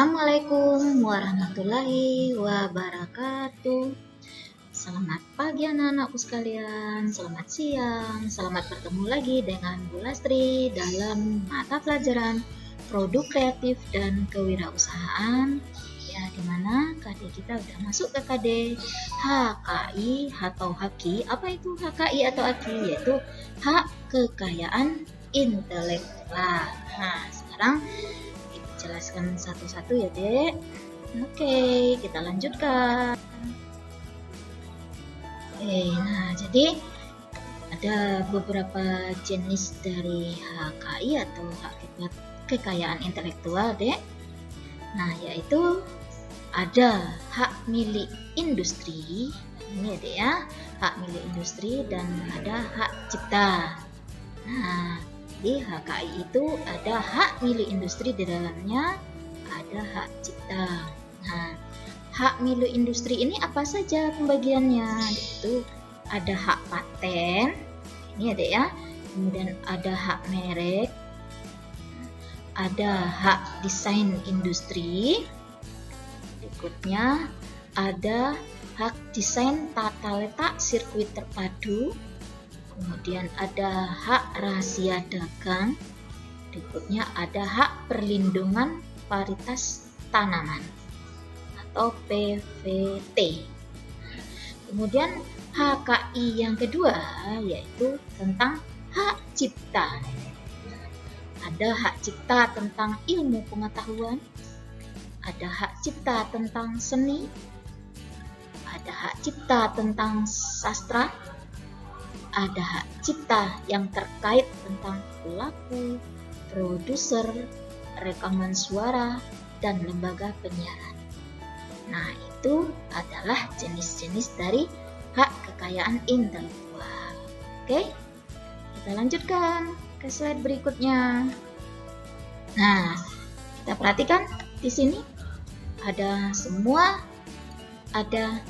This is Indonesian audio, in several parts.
Assalamualaikum warahmatullahi wabarakatuh. Selamat pagi anak-anakku sekalian, selamat siang, selamat bertemu lagi dengan Bu Lastri dalam mata pelajaran Produk Kreatif dan Kewirausahaan. Ya, dimana KD kita udah masuk ke KD HKI atau HAKI. Apa itu HKI atau HAKI? Yaitu hak kekayaan intelektual. Nah, sekarang jelaskan satu-satu ya dek. Oke, kita lanjutkan. Nah jadi ada beberapa jenis dari HKI atau hak kekayaan intelektual dek. Nah yaitu ada hak milik industri, ini ya dek ya, hak milik industri, dan ada hak cipta. Nah di HKI itu ada hak milik industri, di dalamnya ada hak cipta. Nah, hak milik industri ini apa saja pembagiannya? Itu ada hak paten, ini ada ya. Kemudian ada hak merek, ada hak desain industri. Berikutnya ada hak desain tata letak sirkuit terpadu. Kemudian ada hak rahasia dagang. Berikutnya ada hak perlindungan varietas tanaman atau PVT. Kemudian HKI yang kedua yaitu tentang hak cipta. Ada hak cipta tentang ilmu pengetahuan, ada hak cipta tentang seni, ada hak cipta tentang sastra, ada hak cipta yang terkait tentang pelaku, produser, rekaman suara, dan lembaga penyiaran. Nah, itu adalah jenis-jenis dari hak kekayaan intelektual. Oke, kita lanjutkan ke slide berikutnya. Nah, kita perhatikan di sini ada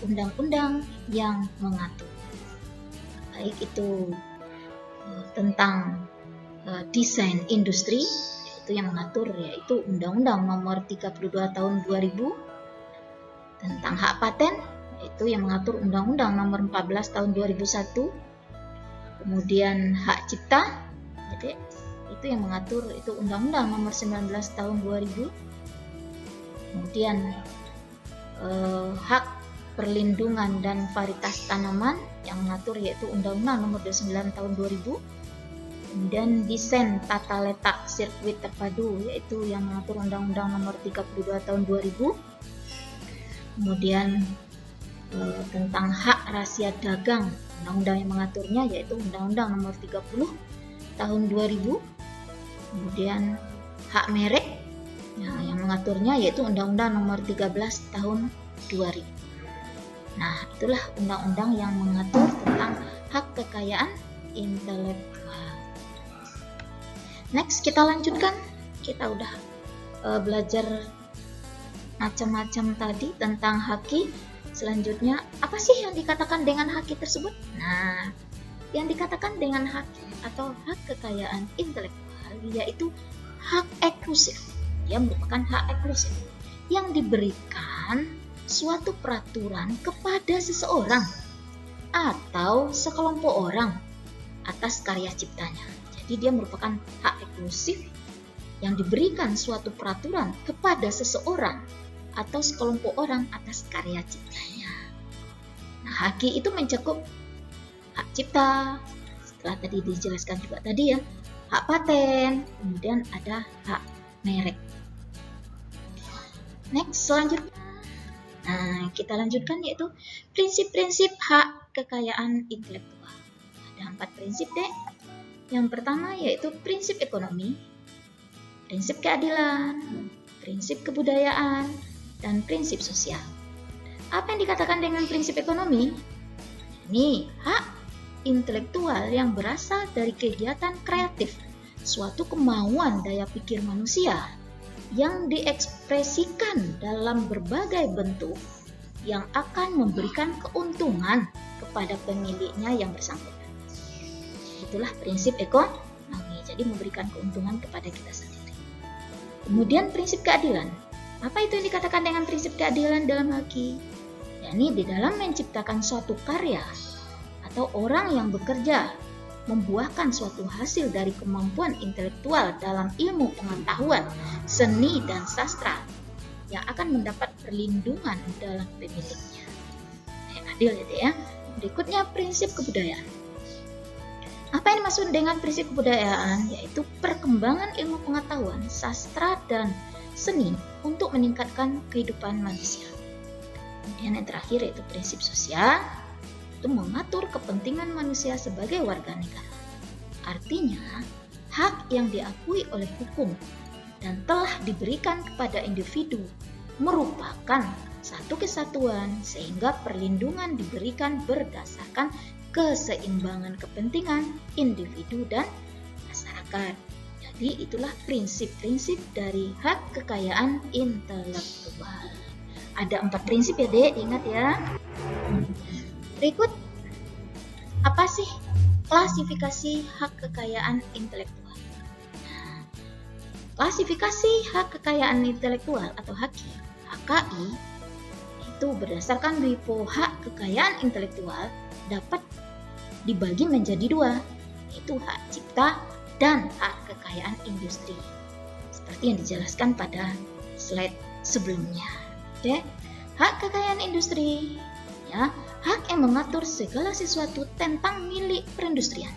undang-undang yang mengatur. Baik itu tentang desain industri, itu yang mengatur yaitu Undang-Undang Nomor 32 Tahun 2000. Tentang hak paten, itu yang mengatur Undang-Undang Nomor 14 Tahun 2001. Kemudian hak cipta, jadi itu yang mengatur itu Undang-Undang Nomor 19 Tahun 2000. Kemudian hak perlindungan dan varietas tanaman yang mengatur yaitu Undang-Undang Nomor 29 Tahun 2000. Kemudian desain tata letak sirkuit terpadu yaitu yang mengatur Undang-Undang Nomor 32 Tahun 2000. Kemudian tentang hak rahasia dagang, undang-undang yang mengaturnya yaitu Undang-Undang Nomor 30 Tahun 2000. Kemudian hak merek, yang mengaturnya yaitu Undang-Undang Nomor 13 Tahun 2000. Nah, itulah undang-undang yang mengatur tentang hak kekayaan intelektual. Next, kita lanjutkan. Kita udah belajar macam-macam tadi tentang HAKI. Selanjutnya, apa sih yang dikatakan dengan HAKI tersebut? Nah, yang dikatakan dengan HAKI atau hak kekayaan intelektual yaitu hak eksklusif. Dia merupakan hak eksklusif yang diberikan suatu peraturan kepada seseorang atau sekelompok orang atas karya ciptanya. Jadi dia merupakan hak eksklusif yang diberikan suatu peraturan kepada seseorang atau sekelompok orang atas karya ciptanya. Nah, HAKI itu mencakup hak cipta, setelah tadi dijelaskan juga tadi ya, hak paten, kemudian ada hak merek. Next, selanjutnya. Nah, kita lanjutkan yaitu prinsip-prinsip hak kekayaan intelektual. Ada 4 prinsip deh. Yang pertama yaitu prinsip ekonomi, prinsip keadilan, prinsip kebudayaan, dan prinsip sosial. Apa yang dikatakan dengan prinsip ekonomi? Ini hak intelektual yang berasal dari kegiatan kreatif, suatu kemauan daya pikir manusia yang diekspresikan dalam berbagai bentuk yang akan memberikan keuntungan kepada pemiliknya yang bersangkutan. Itulah prinsip ekonomi, jadi memberikan keuntungan kepada kita sendiri. Kemudian prinsip keadilan. Apa itu yang dikatakan dengan prinsip keadilan dalam haki? Yakni di dalam menciptakan suatu karya atau orang yang bekerja membuahkan suatu hasil dari kemampuan intelektual dalam ilmu pengetahuan, seni, dan sastra yang akan mendapat perlindungan dalam pemiliknya. Adil ya, Dek ya. Berikutnya prinsip kebudayaan. Apa yang dimaksud dengan prinsip kebudayaan? Yaitu perkembangan ilmu pengetahuan, sastra, dan seni untuk meningkatkan kehidupan manusia. Kemudian yang terakhir yaitu prinsip sosial, itu mengatur kepentingan manusia sebagai warga negara. Artinya, hak yang diakui oleh hukum dan telah diberikan kepada individu merupakan satu kesatuan sehingga perlindungan diberikan berdasarkan keseimbangan kepentingan individu dan masyarakat. Jadi itulah prinsip-prinsip dari hak kekayaan intelektual. Ada 4 prinsip ya, Dek, ingat ya. Berikut, apa sih klasifikasi hak kekayaan intelektual? Nah, klasifikasi hak kekayaan intelektual atau HKI itu berdasarkan WIPO hak kekayaan intelektual dapat dibagi menjadi 2, yaitu hak cipta dan hak kekayaan industri, seperti yang dijelaskan pada slide sebelumnya. Oke, hak kekayaan industri, ya, hak yang mengatur segala sesuatu tentang milik perindustrian,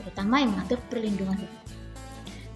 terutama yang mengatur perlindungan hukum.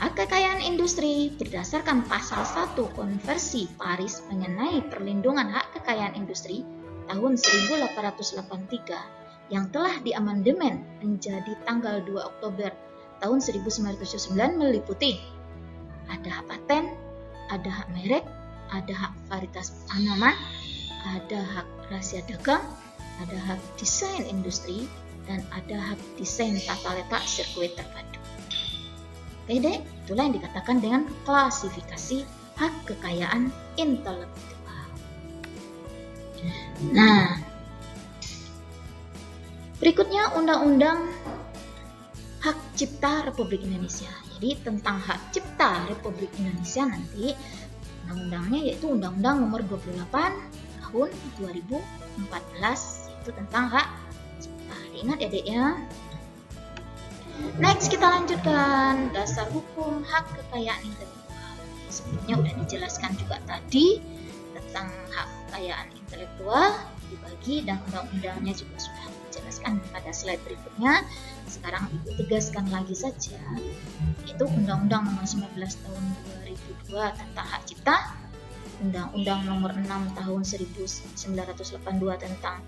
Hak kekayaan industri berdasarkan pasal 1 Konvensi Paris mengenai perlindungan hak kekayaan industri tahun 1883 yang telah diamandemen menjadi tanggal 2 Oktober tahun 1979 meliputi ada hak paten, ada hak merek, ada hak varietas tanaman, ada hak rahasia dagang, ada hak desain industri, dan ada hak desain tata letak sirkuit terpadu. Oke, Dek, itulah yang dikatakan dengan klasifikasi hak kekayaan intelektual. Nah, berikutnya Undang-Undang Hak Cipta Republik Indonesia. Jadi tentang hak cipta Republik Indonesia nanti undang-undangnya yaitu Undang-Undang Nomor 28 Tahun 2014 yaitu tentang hak cipta. Ingat ya, Dek ya. Next kita lanjutkan dasar hukum hak kekayaan intelektual. Sebelumnya udah dijelaskan juga tadi tentang hak kekayaan intelektual dibagi dan undang-undangnya juga sudah dijelaskan pada slide berikutnya. Sekarang Ibu tegaskan lagi saja, yaitu Undang-Undang Nomor 19 Tahun 2002 tentang hak cipta, Undang-Undang Nomor 6 Tahun 1982 tentang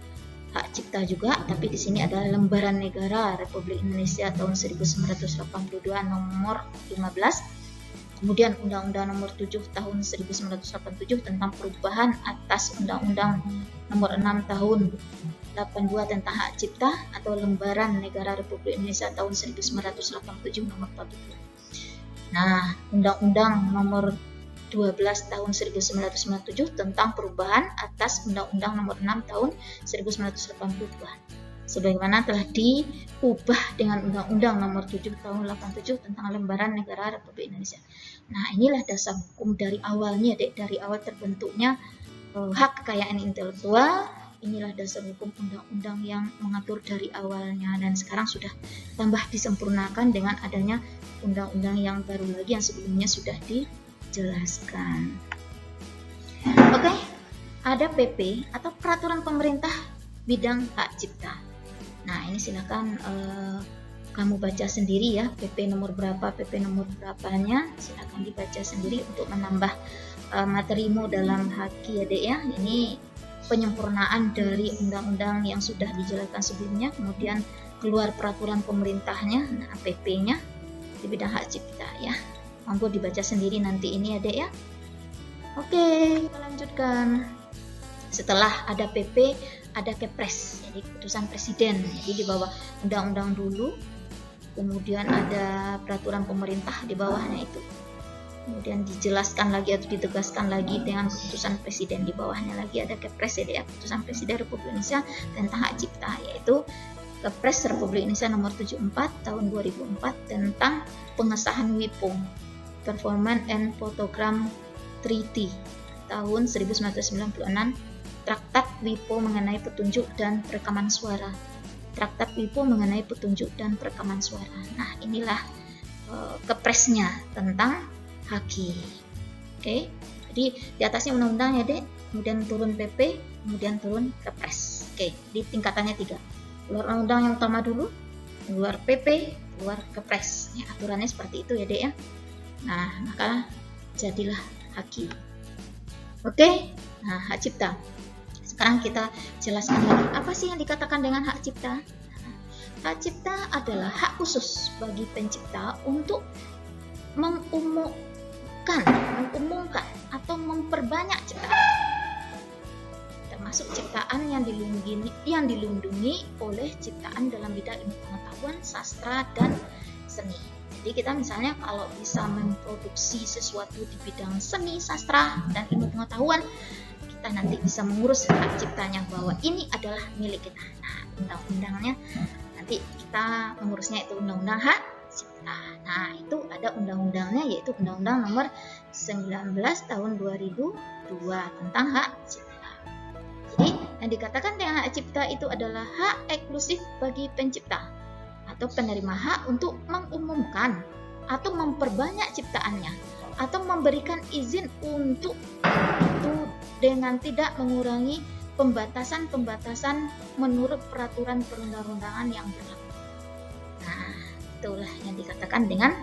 hak cipta juga, tapi di sini ada Lembaran Negara Republik Indonesia tahun 1982 Nomor 15. Kemudian Undang-Undang Nomor 7 Tahun 1987 tentang perubahan atas Undang-Undang Nomor 6 Tahun 82 tentang hak cipta atau Lembaran Negara Republik Indonesia tahun 1987 Nomor 42. Nah, Undang-Undang Nomor 12 Tahun 1997 tentang perubahan atas Undang-Undang Nomor 6 Tahun 1982. Sebagaimana telah diubah dengan Undang-Undang Nomor 7 Tahun 87 tentang Lembaran Negara Republik Indonesia. Nah, inilah dasar hukum dari awalnya, Dek, dari awal terbentuknya hak kekayaan intelektual. Inilah dasar hukum undang-undang yang mengatur dari awalnya dan sekarang sudah tambah disempurnakan dengan adanya undang-undang yang baru lagi yang sebelumnya sudah dijelaskan. Oke, ada PP atau Peraturan Pemerintah Bidang Hak Cipta. Nah, ini silakan kamu baca sendiri ya, PP nomor berapa, PP nomor berapanya, silakan dibaca sendiri untuk menambah materimu dalam haki ya, Dek ya. Ini penyempurnaan dari undang-undang yang sudah dijelaskan sebelumnya, kemudian keluar peraturan pemerintahnya, nah PP-nya di bidang hak cipta ya. Mampu dibaca sendiri nanti ini ya, Dek ya. Oke, kita lanjutkan. Setelah ada PP, ada Kepres, jadi keputusan presiden. Jadi di bawah undang-undang dulu, kemudian ada peraturan pemerintah di bawahnya itu. Kemudian dijelaskan lagi atau ditegaskan lagi dengan keputusan presiden, di bawahnya lagi ada Kepres ya, keputusan presiden Republik Indonesia tentang hak cipta, yaitu Kepres Republik Indonesia nomor 74 tahun 2004 tentang pengesahan WIPO, Performance and Photogram Treaty tahun 1996, Traktat WIPO mengenai petunjuk dan perekaman suara. Traktat WIPO mengenai petunjuk dan perekaman suara. Nah, inilah kepresnya tentang haki. Oke. Jadi di atasnya undang-undang ya, Dek, kemudian turun PP, kemudian turun kepres. Oke, di tingkatannya 3. Keluar undang-undang yang utama dulu, keluar PP, keluar kepres. Ya, aturannya seperti itu ya, Dek ya. Nah, maka jadilah haki. Oke. Nah, hak cipta. Sekarang kita jelaskan lagi, apa sih yang dikatakan dengan hak cipta? Hak cipta adalah hak khusus bagi pencipta untuk mengumumkan atau memperbanyak ciptaan, termasuk ciptaan yang dilindungi oleh ciptaan dalam bidang ilmu pengetahuan, sastra, dan seni. Jadi kita misalnya kalau bisa memproduksi sesuatu di bidang seni, sastra, dan ilmu pengetahuan, kita nanti bisa mengurus hak ciptanya bahwa ini adalah milik kita. Nah, undang-undangnya nanti kita mengurusnya itu undang-undang hak cipta. Nah, itu ada undang-undangnya, yaitu Undang-Undang Nomor 19 Tahun 2002 tentang hak cipta. Jadi, yang dikatakan dengan hak cipta itu adalah hak eksklusif bagi pencipta atau penerima hak untuk mengumumkan atau memperbanyak ciptaannya atau memberikan izin untuk itu dengan tidak mengurangi pembatasan-pembatasan menurut peraturan perundang-undangan yang berlaku. Nah, itulah yang dikatakan dengan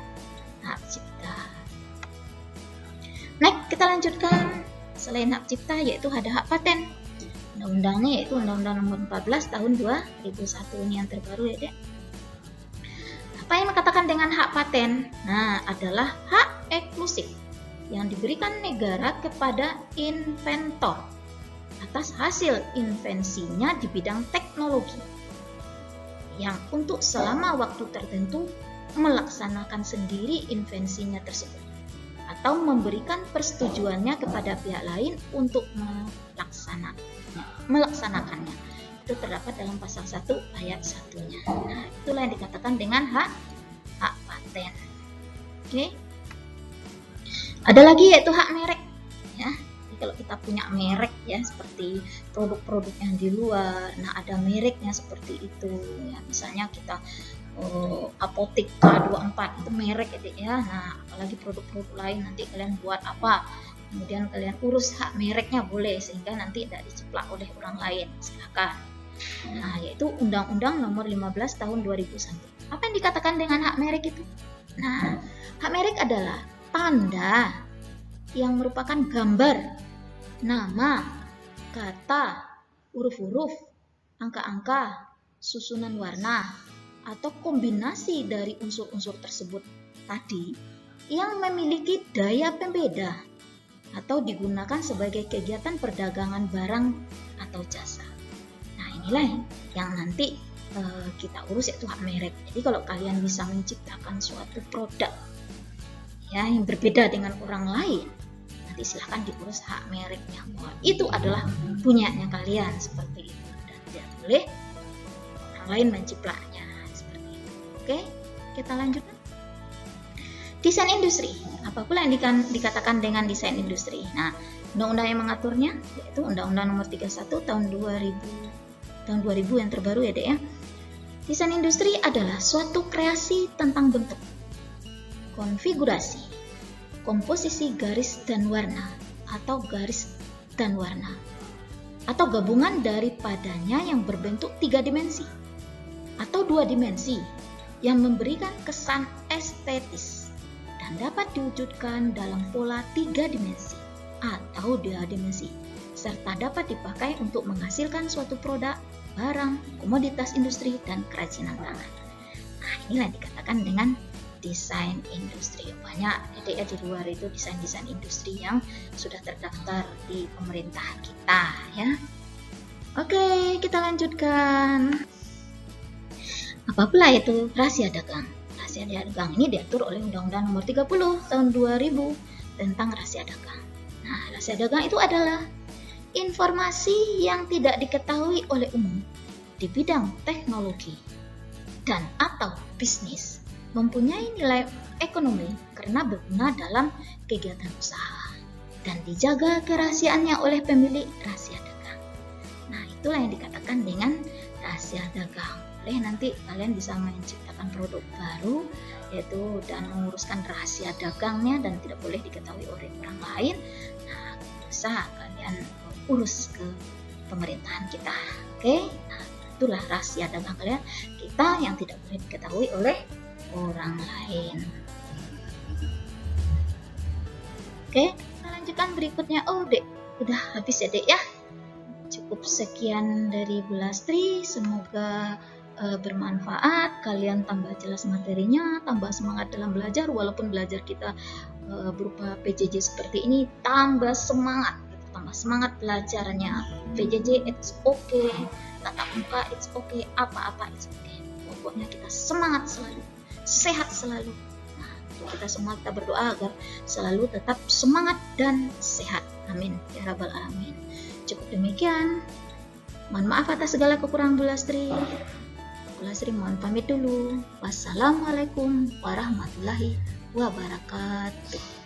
hak cipta. Next, kita lanjutkan. Selain hak cipta, yaitu ada hak paten. Undang-undangnya yaitu Undang-Undang Nomor 14 Tahun 2001, ini yang terbaru ya, Dek. Apa yang dikatakan dengan hak paten? Nah, adalah hak eksklusif yang diberikan negara kepada inventor atas hasil invensinya di bidang teknologi yang untuk selama waktu tertentu melaksanakan sendiri invensinya tersebut atau memberikan persetujuannya kepada pihak lain untuk melaksanakannya. Itu terdapat dalam pasal 1 ayat 1-nya. Nah, itulah yang dikatakan dengan hak paten. Oke. Ada lagi yaitu hak merek ya. Jadi kalau kita punya merek ya, seperti produk-produk yang di luar, nah ada mereknya seperti itu ya. Misalnya kita apotek K24 itu merek ya. Nah, apalagi produk-produk lain nanti kalian buat apa? Kemudian kalian urus hak mereknya boleh, sehingga nanti tidak diceplak oleh orang lain. Silakan. Nah, yaitu Undang-Undang Nomor 15 Tahun 2001. Apa yang dikatakan dengan hak merek itu? Nah, hak merek adalah tanda yang merupakan gambar, nama, kata, huruf-huruf, angka-angka, susunan warna, atau kombinasi dari unsur-unsur tersebut tadi yang memiliki daya pembeda atau digunakan sebagai kegiatan perdagangan barang atau jasa. Nah, inilah yang nanti kita urus, yaitu hak merek. Jadi kalau kalian bisa menciptakan suatu produk ya yang berbeda dengan orang lain, nanti silahkan diurus hak mereknya, bahwa itu adalah punyanya kalian, seperti itu, dan tidak boleh orang lain menciplaknya seperti itu. Oke, kita lanjutkan. Desain industri. Apa pula yang dikatakan dengan desain industri? Nah, undang-undang yang mengaturnya yaitu Undang-Undang Nomor 31 Tahun 2000 yang terbaru ya, Dek ya. Desain industri adalah suatu kreasi tentang bentuk, konfigurasi, komposisi garis dan warna atau garis dan warna, atau gabungan daripadanya yang berbentuk 3 dimensi atau 2 dimensi yang memberikan kesan estetis dan dapat diwujudkan dalam pola 3 dimensi atau 2 dimensi, serta dapat dipakai untuk menghasilkan suatu produk, barang, komoditas industri, dan kerajinan tangan. Nah, inilah yang dikatakan dengan desain industri. Banyak ya di luar itu desain-desain industri yang sudah terdaftar di pemerintah kita ya. Oke, kita lanjutkan. Apa pula itu rahasia dagang? Rahasia dagang ini diatur oleh Undang-Undang Nomor 30 Tahun 2000 tentang rahasia dagang. Nah, rahasia dagang itu adalah informasi yang tidak diketahui oleh umum di bidang teknologi dan atau bisnis, mempunyai nilai ekonomi karena berguna dalam kegiatan usaha. dan dijaga kerahasiaannya oleh pemilik rahasia dagang. Nah, itulah yang dikatakan dengan rahasia dagang. Boleh nanti kalian bisa menciptakan produk baru yaitu dan menguruskan rahasia dagangnya dan tidak boleh diketahui oleh orang lain. Nah, bisa kalian urus ke pemerintahan kita. Oke? Nah, itulah rahasia dagang kalian kita yang tidak boleh diketahui oleh orang lain. Oke, kita lanjutkan berikutnya. Oh, Dek, udah habis ya, Dek ya. Cukup sekian dari Bu Lastri. Semoga bermanfaat. Kalian tambah jelas materinya, tambah semangat dalam belajar. Walaupun belajar kita berupa PJJ seperti ini, tambah semangat. Tambah semangat belajarnya. PJJ it's okay, tatap muka it's okay, apa-apa it's okay. Pokoknya kita semangat selalu, sehat selalu. Kita semua kita berdoa agar selalu tetap semangat dan sehat. Amin ya rabbal alamin. Cukup demikian. Mohon maaf atas segala kekurangan Bu Lastri. Bu Lastri mohon pamit dulu. Wassalamualaikum warahmatullahi wabarakatuh.